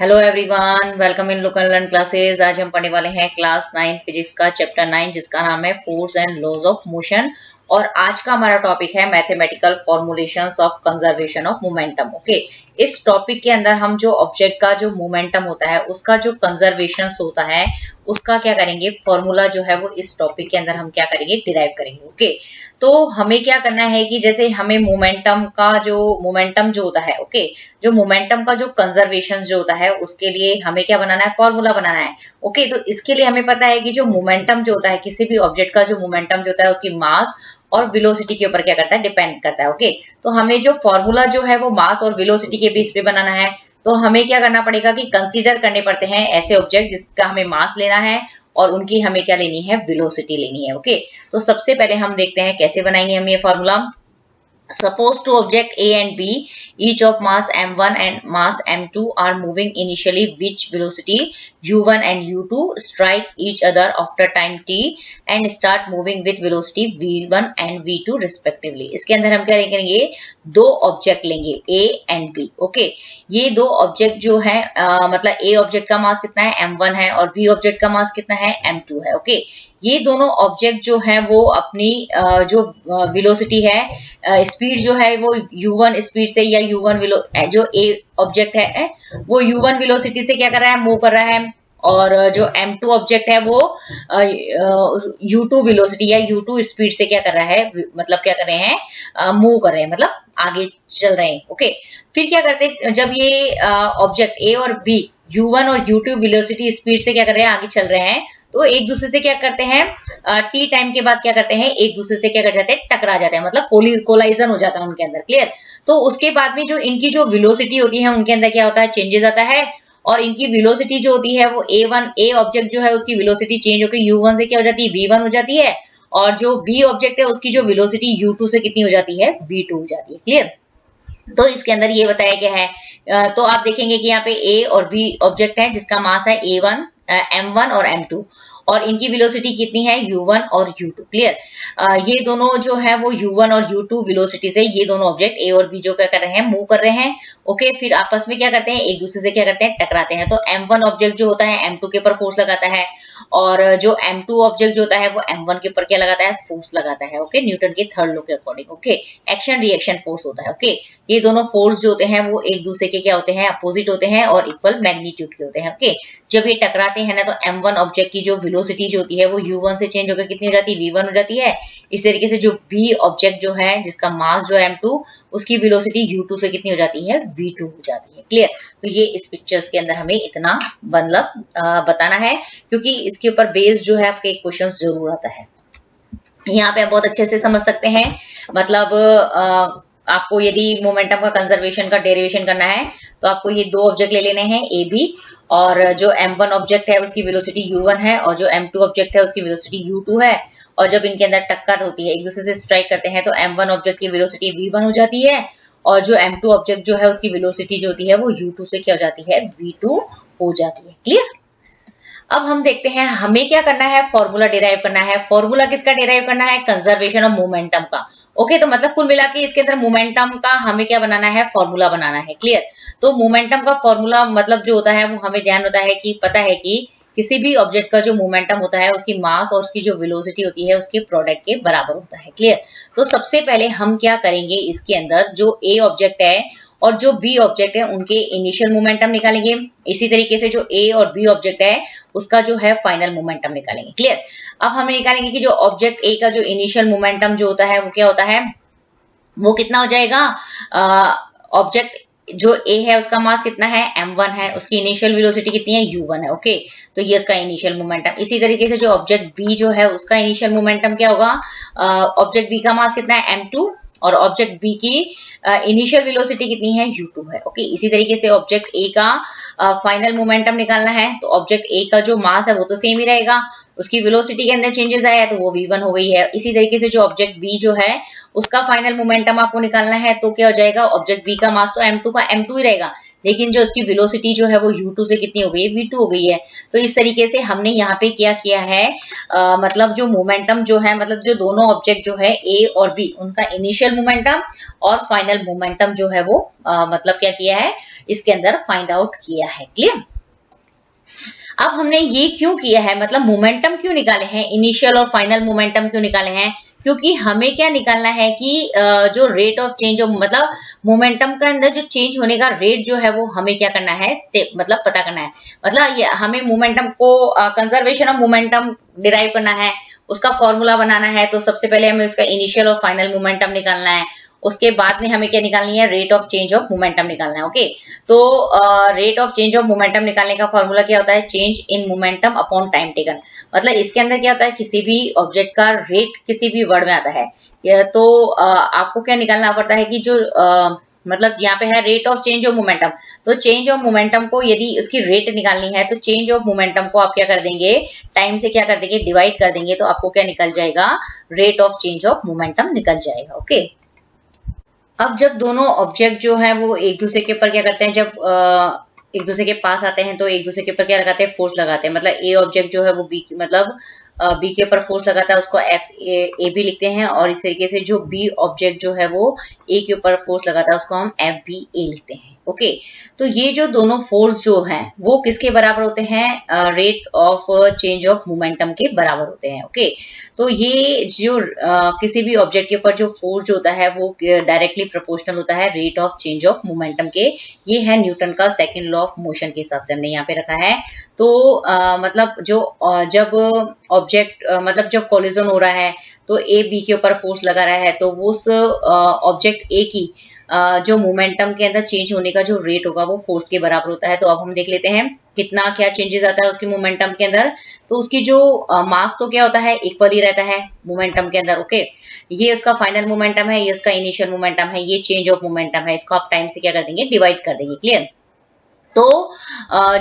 Hello everyone, welcome in local learn classes. आज हम पढ़ने वाले हैं क्लास 9 फिजिक्स का चैप्टर 9 जिसका नाम है force and laws of motion. और आज का हमारा टॉपिक है mathematical formulations of conservation of momentum. Okay, इस टॉपिक के अंदर हम जो ऑब्जेक्ट का जो मोमेंटम होता है उसका जो कंजर्वेशन होता है उसका क्या करेंगे, फॉर्मूला जो है वो इस टॉपिक के अंदर हम क्या करेंगे, डिराइव करेंगे। ओके, तो हमें क्या करना है कि जैसे हमें मोमेंटम जो होता है, ओके, जो मोमेंटम का जो कंजर्वेशन जो होता है उसके लिए हमें क्या बनाना है, फॉर्मूला बनाना है। ओके, तो इसके लिए हमें पता है कि जो मोमेंटम जो होता है, किसी भी ऑब्जेक्ट का जो मोमेंटम जो होता है उसकी मास और वेलोसिटी के ऊपर क्या करता है, डिपेंड करता है। ओके, तो हमें जो फॉर्मूला जो है वो मास और वेलोसिटी के बेस पे बनाना है। तो हमें क्या करना पड़ेगा कि कंसीडर करने पड़ते हैं ऐसे ऑब्जेक्ट जिसका हमें मास लेना है और उनकी हमें क्या लेनी है, वेलोसिटी लेनी है। ओके, तो सबसे पहले हम देखते हैं कैसे बनाएंगे हम ये formula. Suppose two object A and B, each of mass m1 and mass m2 are moving initially which velocity u1 and u2 strike each other after time t and start moving with velocity v1 and v2 respectively। इसके अंदर हम क्या करेंगे, दो object लेंगे A and B। Okay, ये दो object जो है मतलब A ऑब्जेक्ट का मास कितना है, m1 है, और B ऑब्जेक्ट का मास कितना है, m2 है। ओके, ये दोनों ऑब्जेक्ट जो है वो अपनी जो वेलोसिटी है, स्पीड जो है वो u1 स्पीड से या u1 जो ए ऑब्जेक्ट है वो u1 वेलोसिटी से क्या कर रहा है, मूव कर रहा है, और जो m2 ऑब्जेक्ट है वो u2 वेलोसिटी या u2 स्पीड से क्या कर रहा है, मतलब क्या कर रहे हैं, मूव कर रहे हैं, मतलब आगे चल रहे हैं। ओके, फिर क्या करते हैं, जब ये ऑब्जेक्ट A और B u1 और u2 वेलोसिटी स्पीड से क्या कर रहे हैं, आगे चल रहे हैं, तो एक दूसरे से क्या करते हैं, टी टाइम के बाद क्या करते हैं, एक दूसरे से क्या कर जाते हैं, टकरा जाते हैं, मतलब कोलाइजन हो जाता है उनके अंदर। क्लियर? तो उसके बाद में जो इनकी जो वेलोसिटी होती है उनके अंदर क्या होता है, चेंजेस आता है, और इनकी वेलोसिटी जो होती है वो A ऑब्जेक्ट जो है उसकी वेलोसिटी चेंज होकर u1 से क्या हो जाती है, v1 हो जाती है, और जो B ऑब्जेक्ट है उसकी जो वेलोसिटी u2 से कितनी हो जाती है, v2 हो जाती है। क्लियर? तो इसके अंदर ये बताया गया है। तो आप देखेंगे कि यहाँ पे A और B ऑब्जेक्ट है जिसका मास है A1, m1 और m2, और इनकी वेलोसिटी कितनी है, u1 और u2। क्लियर? ये दोनों जो है वो u1 और u2 वेलोसिटी से ये दोनों ऑब्जेक्ट A और B जो क्या कर रहे हैं, मूव कर रहे हैं। ओके, फिर आपस में क्या करते हैं, एक दूसरे से क्या करते हैं, टकराते हैं। तो m1 ऑब्जेक्ट जो होता है m2 के ऊपर फोर्स लगाता है, और जो m2 ऑब्जेक्ट जो होता है वो m1 के ऊपर क्या लगाता है, फोर्स लगाता है। ओके, न्यूटन के थर्ड लॉ के according. Okay, action reaction force होता है। ओके, ये दोनों फोर्स जो होते हैं वो एक दूसरे के क्या होते हैं, अपोजिट होते हैं और इक्वल मैग्नीट्यूड के होते हैं। ओके, जब ये टकराते हैं ना तो m1 ऑब्जेक्ट की जो वेलोसिटी जो होती है वो u1 से चेंज होकर कितनी हो जाती है, v1 हो जाती है। इस तरीके से जो B ऑब्जेक्ट जो है जिसका मास जो है m2, उसकी वेलोसिटी u2 से कितनी हो जाती है, v2 हो जाती है। क्लियर? तो ये इस पिक्चर्स के अंदर हमें इतना मतलब बताना है, क्योंकि इसके ऊपर बेस जो है आपके क्वेश्चन जरूर आता है। यहाँ पे आप बहुत अच्छे से समझ सकते हैं। मतलब आपको यदि मोमेंटम का कंजर्वेशन का डेरिवेशन करना है तो आपको ये दो ऑब्जेक्ट ले लेने हैं ए बी, और जो m1 ऑब्जेक्ट है उसकी वेलोसिटी u1 है और जो m2 ऑब्जेक्ट है उसकी वेलोसिटी u2 है, और जब इनके अंदर टक्कर होती है, एक दूसरे से स्ट्राइक करते हैं, तो m1 ऑब्जेक्ट की वेलोसिटी v1 हो जाती है, और जो m2 ऑब्जेक्ट जो है उसकी वेलोसिटी जो होती है वो u2 से क्या हो जाती है, v2 हो जाती है। क्लियर? अब हम देखते हैं हमें क्या करना है, फॉर्मूला डिराइव करना है। फॉर्मूला किसका डिराइव करना है, कंजर्वेशन ऑफ मोमेंटम का। ओके, तो मतलब कुल मिला के इसके अंदर मोमेंटम का हमें क्या बनाना है, फॉर्मूला बनाना है। क्लियर? तो मोमेंटम का फॉर्मूला मतलब जो होता है वो हमें ध्यान होता है कि पता है कि किसी भी ऑब्जेक्ट का जो मोमेंटम होता है उसकी मास और उसकी जो वेलोसिटी होती है उसके प्रोडक्ट के बराबर होता है। क्लियर? तो सबसे पहले हम क्या करेंगे, इसके अंदर जो ए ऑब्जेक्ट है और जो बी ऑब्जेक्ट है उनके इनिशियल मोमेंटम निकालेंगे। इसी तरीके से जो ए और बी ऑब्जेक्ट है उसका जो है फाइनल मोमेंटम निकालेंगे। क्लियर? अब हमें निकालेंगे कि जो ऑब्जेक्ट ए का जो इनिशियल मोमेंटम जो होता है वो क्या होता है, वो कितना हो जाएगा। ऑब्जेक्ट जो ए है उसका मास कितना है, m1 है, उसकी इनिशियल वेलोसिटी कितनी है, u1 है। ओके, तो ये इसका इनिशियल मोमेंटम। इसी तरीके से जो ऑब्जेक्ट बी जो है उसका इनिशियल मोमेंटम क्या होगा, ऑब्जेक्ट बी का मास कितना है, m2, और ऑब्जेक्ट बी की इनिशियल वेलोसिटी कितनी है, u2 है। ओके, इसी तरीके से ऑब्जेक्ट ए का फाइनल मोमेंटम निकालना है, तो ऑब्जेक्ट ए का जो मास है वो तो सेम ही रहेगा, उसकी वेलोसिटी के अंदर चेंजेस आया तो वो v1 हो गई है। इसी तरीके से जो ऑब्जेक्ट बी जो है उसका फाइनल मोमेंटम आपको निकालना है, तो क्या हो जाएगा, ऑब्जेक्ट बी का मास तो m2 का m2 ही रहेगा, लेकिन जो उसकी वेलोसिटी जो है वो u2 से कितनी हो गई है, v2 हो गई है। तो इस तरीके से हमने यहाँ पे क्या किया है, मतलब जो मोमेंटम जो है, मतलब जो दोनों ऑब्जेक्ट जो है ए और बी उनका इनिशियल मोमेंटम और फाइनल मोमेंटम जो है वो मतलब क्या किया है, इसके अंदर फाइंड आउट किया है। क्लियर? अब हमने ये क्यों किया है, मतलब मोमेंटम क्यों निकाले हैं, इनिशियल और फाइनल मोमेंटम क्यों निकाले हैं, क्योंकि हमें क्या निकालना है कि जो रेट ऑफ चेंज ऑफ मतलब मोमेंटम के अंदर जो चेंज होने का रेट जो है वो हमें क्या करना है, स्टेप मतलब पता करना है। मतलब ये हमें मोमेंटम को कंजर्वेशन ऑफ मोमेंटम डिराइव करना है, उसका फॉर्मूला बनाना है। तो सबसे पहले हमें उसका इनिशियल और फाइनल मोमेंटम निकालना है, उसके बाद में हमें क्या निकालनी है, rate of change of momentum निकालना है। ओके, तो rate of change of momentum निकालने का फॉर्मूला क्या होता है, change in momentum upon time taken. मतलब इसके अंदर क्या होता है, किसी भी ऑब्जेक्ट का रेट किसी भी वर्ड में आता है, तो आपको क्या निकालना पड़ता है कि जो मतलब यहाँ पे है rate of change of momentum, तो चेंज ऑफ मोमेंटम को यदि उसकी रेट निकालनी है तो चेंज ऑफ मोमेंटम को आप क्या कर देंगे, टाइम से क्या कर देंगे, डिवाइड कर देंगे, तो आपको क्या निकल जाएगा, rate of change of momentum निकल जाएगा। ओके, अब जब दोनों ऑब्जेक्ट जो है वो एक दूसरे के ऊपर क्या करते हैं, जब एक दूसरे के पास आते हैं तो एक दूसरे के ऊपर क्या लगाते हैं, फोर्स लगाते हैं। मतलब ए ऑब्जेक्ट जो है वो बी मतलब बी के ऊपर फोर्स लगाता है, उसको एफ ए बी लिखते हैं, और इस तरीके से जो बी ऑब्जेक्ट जो है वो ए के ऊपर फोर्स लगाता है उसको हम एफ बी ए लिखते हैं। ओके, तो ये जो दोनों फोर्स जो हैं वो किसके बराबर होते हैं, rate of change of momentum के बराबर होते हैं। ओके, तो ये जो किसी भी ऑब्जेक्ट के ऊपर जो फोर्स होता है वो डायरेक्टली प्रोपोर्शनल होता है rate of change of momentum के। ये है न्यूटन का सेकंड लॉ ऑफ मोशन के हिसाब से हमने यहाँ पे रखा है। तो मतलब जो जब ऑब्जेक्ट मतलब जब कोलिजन हो रहा है तो ए बी के ऊपर फोर्स लगा रहा है, तो वो उस ऑब्जेक्ट ए की जो मोमेंटम के अंदर चेंज होने का जो रेट होगा वो फोर्स के बराबर होता है। तो अब हम देख लेते हैं कितना क्या चेंजेस आता है उसकी मोमेंटम के अंदर। तो उसकी जो मास तो क्या होता है, इक्वल ही रहता है मोमेंटम के अंदर। ओके, ये उसका फाइनल मोमेंटम है, ये उसका इनिशियल मोमेंटम है, ये चेंज ऑफ मोमेंटम है, इसको आप टाइम से क्या कर देंगे, डिवाइड कर देंगे। क्लियर? तो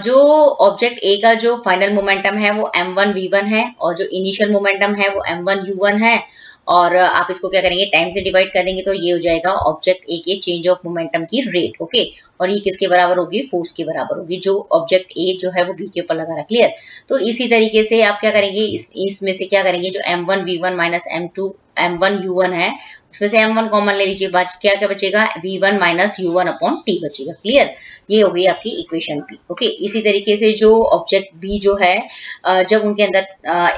जो ऑब्जेक्ट ए का जो फाइनल मोमेंटम है वो m1 v1 है, और जो इनिशियल मोमेंटम है वो m1 u1 है, और आप इसको क्या करेंगे, टाइम से डिवाइड कर देंगे, तो ये हो जाएगा ऑब्जेक्ट ए के चेंज ऑफ मोमेंटम की रेट। ओके, और ये किसके बराबर होगी, फोर्स के बराबर होगी जो ऑब्जेक्ट ए जो है वो बी के ऊपर लगा रहा है। क्लियर? तो इसी तरीके से आप क्या करेंगे, इसमें से क्या करेंगे, जो m1 v1 minus m1 u1 है उसमें से m1 कॉमन ले लीजिए, क्या क्या बचेगा, v1 minus u1 upon t बचेगा। क्लियर? ये हो गई आपकी इक्वेशन बी। ओके, इसी तरीके से जो ऑब्जेक्ट बी जो है जब उनके अंदर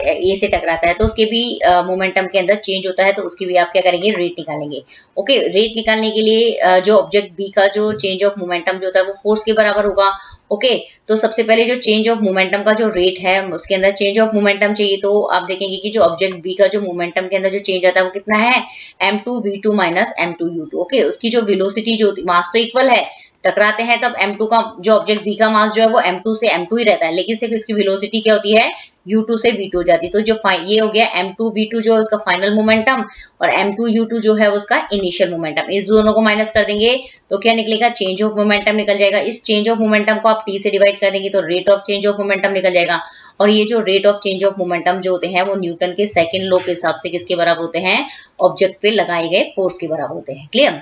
ए से टकराता है तो उसके भी मोमेंटम के अंदर चेंज होता है, तो उसकी भी आप क्या करेंगे, रेट निकालेंगे। ओके, रेट निकालने के लिए जो ऑब्जेक्ट बी का जो चेंज ऑफ मोमेंटम जो होता है वो फोर्स के बराबर होगा। ओके, तो सबसे पहले जो चेंज ऑफ मोमेंटम का जो रेट है उसके अंदर चेंज ऑफ मोमेंटम चाहिए, तो आप देखेंगे कि जो ऑब्जेक्ट बी का जो मोमेंटम के अंदर जो चेंज आता है वो कितना है, m2 v2 minus m2 u2। Okay, उसकी जो वेलोसिटी जो मास तो इक्वल है, टकराते हैं तब m2 का जो ऑब्जेक्ट बी का मास जो है वो m2 से m2 ही रहता है, लेकिन सिर्फ इसकी वेलोसिटी क्या होती है, u2 से v2 हो जाती है। तो जो ये हो गया m2 v2 जो है उसका फाइनल मोमेंटम, और m2 u2 जो है उसका इनिशियल मोमेंटम। इस दोनों को माइनस कर देंगे तो क्या निकलेगा, चेंज ऑफ मोमेंटम निकल जाएगा। इस चेंज ऑफ मोमेंटम को आप t से डिवाइड कर देंगे तो rate of change of momentum निकल जाएगा। और ये जो rate of change of momentum जो होते हैं वो न्यूटन के सेकंड लॉ के हिसाब से किसके बराबर होते हैं, ऑब्जेक्ट पे लगाए गए फोर्स के बराबर होते हैं। क्लियर?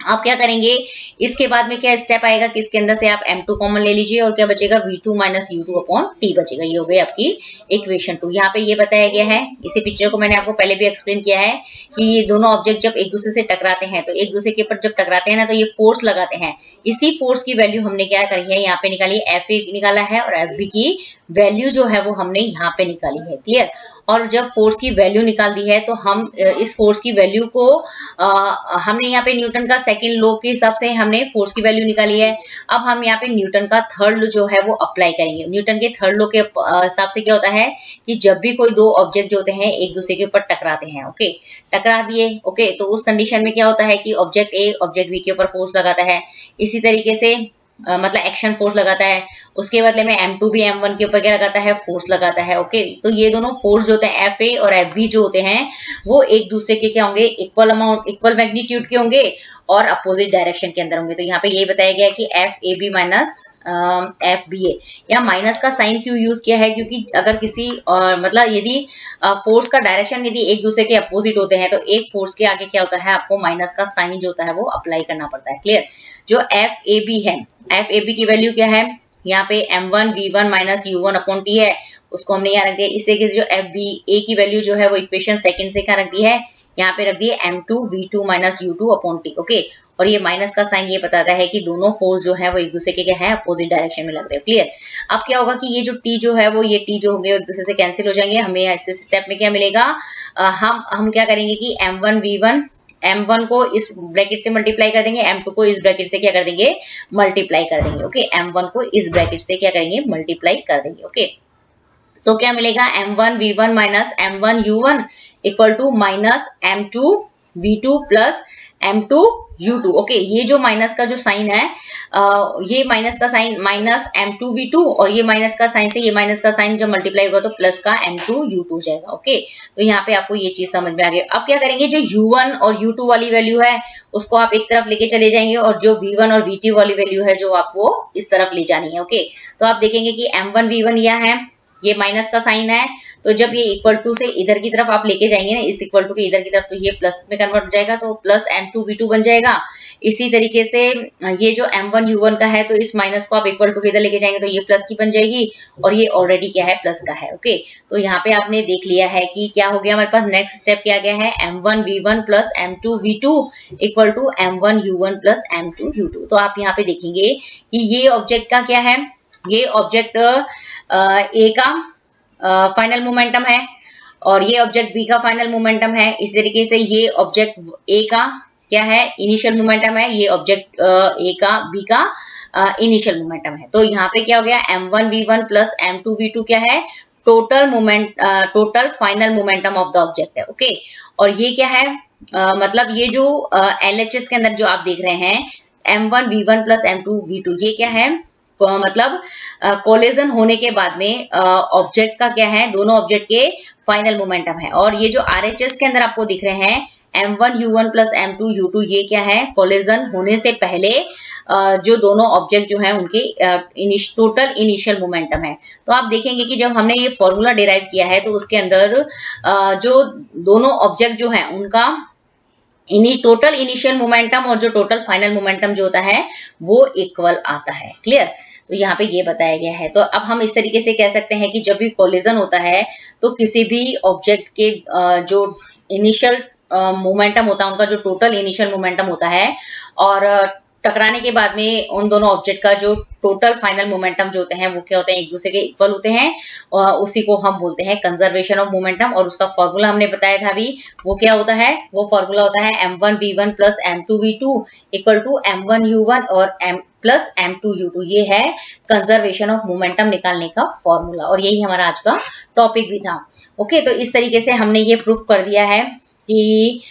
आप क्या करेंगे, इसके बाद में क्या स्टेप आएगा कि इसके अंदर से आप m2 कॉमन ले लीजिए, और क्या बचेगा, v2 minus u2 upon t बचेगा। ये हो गई आपकी इक्वेशन 2। यहाँ पे ये बताया गया है, इसी पिक्चर को मैंने आपको पहले भी एक्सप्लेन किया है कि ये दोनों ऑब्जेक्ट जब एक दूसरे से टकराते हैं तो एक दूसरे के ऊपर जब टकराते हैं ना तो ये फोर्स लगाते हैं। इसी फोर्स की वैल्यू हमने क्या करी है, यहाँ पे निकाली, एफ ए निकाला है, और एफ बी की वैल्यू जो है वो हमने यहाँ पे निकाली है। क्लियर? और जब फोर्स की वैल्यू निकाल दी है तो हम इस फोर्स की वैल्यू को हमने यहाँ पे न्यूटन का सेकंड लॉ के हिसाब से हमने फोर्स की वैल्यू निकाली है। अब हम यहाँ पे न्यूटन का थर्ड लॉ जो है वो अप्लाई करेंगे। न्यूटन के थर्ड लॉ के हिसाब से क्या होता है कि जब भी कोई दो ऑब्जेक्ट जो होते हैं एक दूसरे के ऊपर टकराते हैं, ओके, टकरा दिए, ओके, तो उस कंडीशन में क्या होता है कि ऑब्जेक्ट ए ऑब्जेक्ट बी के ऊपर फोर्स लगाता है, इसी तरीके से मतलब एक्शन फोर्स लगाता है, उसके बदले में m2 भी m1 के ऊपर क्या लगाता है, फोर्स लगाता है। ओके, तो ये दोनों फोर्स जो होते हैं एफ ए और एफ बी जो होते हैं वो एक दूसरे के क्या होंगे, इक्वल अमाउंट इक्वल मैग्नीट्यूड के होंगे और अपोजिट डायरेक्शन के अंदर होंगे। तो यहाँ पे ये बताया गया है कि F A B minus F B A. यहाँ माइनस का साइन क्यों यूज किया है, क्योंकि अगर किसी मतलब यदि फोर्स का डायरेक्शन यदि एक दूसरे के अपोजिट होते हैं तो एक फोर्स के आगे क्या होता है, आपको माइनस का साइन जो होता है वो अप्लाई करना पड़ता है। क्लियर? जो एफ ए बी है, एफ ए बी की वैल्यू क्या है, यहाँ पे m1 v1 minus u1 upon t है, उसको हमने यहाँ रख दिया। इस तरीके से जो एफ बी ए की वैल्यू जो है वो इक्वेशन सेकंड से क्या रख दी है, यहाँ पे रख दिए m2 v2 minus u2 upon t। Okay, और ये माइनस का साइन ये बताता है कि दोनों फोर्स जो है वो एक दूसरे के क्या है, अपोजिट डायरेक्शन में लग रहे हैं। क्लियर। अब क्या होगा कि ये जो टी जो है वो ये टी जो होंगे एक दूसरे से कैंसिल हो जाएंगे। हमें इस स्टेप में क्या मिलेगा, हम क्या करेंगे कि m1 को इस ब्रैकेट से मल्टीप्लाई कर देंगे, m2 को इस ब्रैकेट से क्या कर देंगे, मल्टीप्लाई कर देंगे। ओके, m1 को इस ब्रैकेट से क्या करेंगे, मल्टीप्लाई कर देंगे। ओके, तो क्या मिलेगा, m1v1 minus m1u1 equal to minus m2v2 plus m2u2। Okay, ये जो माइनस का जो साइन है, ये माइनस का साइन माइनस m2v2 और ये माइनस का साइन से ये माइनस का साइन जब मल्टीप्लाई होगा तो प्लस का m2u2 हो जाएगा। ओके, तो यहाँ पे आपको ये चीज समझ में आ गई। अब क्या करेंगे, जो u1 और u2 वाली वैल्यू है उसको आप एक तरफ लेके चले जाएंगे और जो v1 और v2 वाली वैल्यू है जो आप वो इस तरफ ले जानी है। ओके, तो आप देखेंगे कि m1v1 यह है, ये माइनस का साइन है, तो जब ये इक्वल टू से इधर की तरफ आप लेके जाएंगे ना, इस इक्वल टू के इधर की तरफ, तो ये प्लस में कन्वर्ट हो जाएगा, तो प्लस m2v2 बन जाएगा। इसी तरीके से ये जो m1u1 का है, तो इस माइनस को आप इक्वल टू के इधर लेके जाएंगे तो ये प्लस की बन जाएगी और ये ऑलरेडी क्या है, प्लस का है। ओके, तो यहाँ पे आपने देख लिया है कि क्या हो गया, हमारे पास नेक्स्ट स्टेप क्या गया है, m1v1 plus m2v2 equal to m1u1 plus m2u2। तो आप यहाँ पे देखेंगे कि ये ऑब्जेक्ट का क्या है, ये ऑब्जेक्ट ए का फाइनल मोमेंटम है और ये ऑब्जेक्ट बी का फाइनल मोमेंटम है। इस तरीके से ये ऑब्जेक्ट ए का क्या है, इनिशियल मोमेंटम है, ये ऑब्जेक्ट ए का बी का इनिशियल मोमेंटम है। तो यहाँ पे क्या हो गया, m1v1 प्लस m2v2 क्या है, total final momentum of the object है। ओके, और ये क्या है, मतलब ये जो LHS के अंदर जो आप देख रहे हैं m1v1 प्लस m2v2, ये क्या है, मतलब कोलिजन होने के बाद में ऑब्जेक्ट का क्या है, दोनों ऑब्जेक्ट के फाइनल मोमेंटम है। और ये जो RHS के अंदर आपको दिख रहे हैं m1u1 प्लस m2u2, ये क्या है, कोलिजन होने से पहले जो दोनों ऑब्जेक्ट जो हैं उनके टोटल इनिशियल मोमेंटम है। तो आप देखेंगे कि जब हमने ये फॉर्मूला डिराइव किया है तो उसके अंदर जो दोनों ऑब्जेक्ट जो हैं उनका टोटल इनिशियल मोमेंटम और जो टोटल फाइनल मोमेंटम जो होता है वो इक्वल आता है। क्लियर। तो यहाँ पे ये बताया गया है। तो अब हम इस तरीके से कह सकते हैं कि जब भी कोलिजन होता है तो किसी भी ऑब्जेक्ट के जो इनिशियल मोमेंटम होता है, उनका जो टोटल इनिशियल मोमेंटम होता है और टकराने के बाद में उन दोनों ऑब्जेक्ट का जो टोटल फाइनल मोमेंटम जो होते हैं वो क्या होते हैं, एक दूसरे के इक्वल होते हैं और उसी को हम बोलते हैं कंजर्वेशन ऑफ मोमेंटम। और उसका फॉर्मूला हमने बताया था अभी, वो क्या होता है, वो फॉर्मूला होता है m1v1 plus m2v2 equal to m1u1 और प्लस m2u2। ये है कंजर्वेशन ऑफ मोमेंटम निकालने का फॉर्मूला और यही हमारा आज का टॉपिक भी था। ओके, तो इस तरीके से हमने ये प्रूफ कर दिया है कि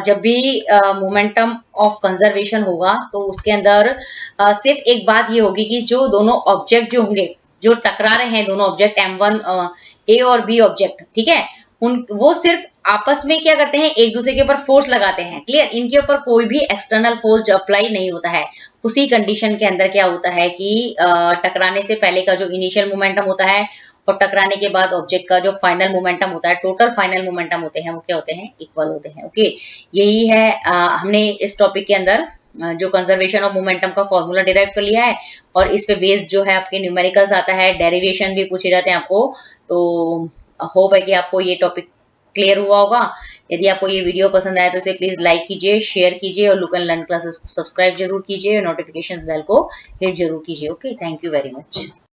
जब भी मोमेंटम ऑफ कंजर्वेशन होगा तो उसके अंदर सिर्फ एक बात ये होगी कि जो दोनों ऑब्जेक्ट जो होंगे, जो टकरा रहे हैं दोनों ऑब्जेक्ट m1 ए और बी ऑब्जेक्ट, ठीक है, वो सिर्फ आपस में क्या करते हैं, एक दूसरे के ऊपर फोर्स लगाते हैं। क्लियर। इनके ऊपर कोई भी एक्सटर्नल फोर्स अप्लाई नहीं होता है। उसी कंडीशन के अंदर क्या होता है कि टकराने से पहले का जो इनिशियल मोमेंटम होता है और टकराने के बाद ऑब्जेक्ट का जो फाइनल मोमेंटम होता है, टोटल फाइनल मोमेंटम होते हैं, वो क्या होते हैं, इक्वल होते हैं। ओके, यही है हमने इस टॉपिक के अंदर जो कंजर्वेशन ऑफ मोमेंटम का फॉर्मूला डिराइव कर लिया है और इस पे बेस्ड जो है आपके न्यूमेरिकल्स आता है, डेरिवेशन भी पूछे जाते हैं आपको। तो होप है कि आपको ये टॉपिक क्लियर हुआ होगा। यदि आपको ये वीडियो पसंद आया तो इसे प्लीज लाइक कीजिए, शेयर कीजिए और लुक एंड लर्न क्लासेस को सब्सक्राइब जरूर कीजिए और नोटिफिकेशन बेल को हिट जरूर कीजिए। Okay, thank you very much.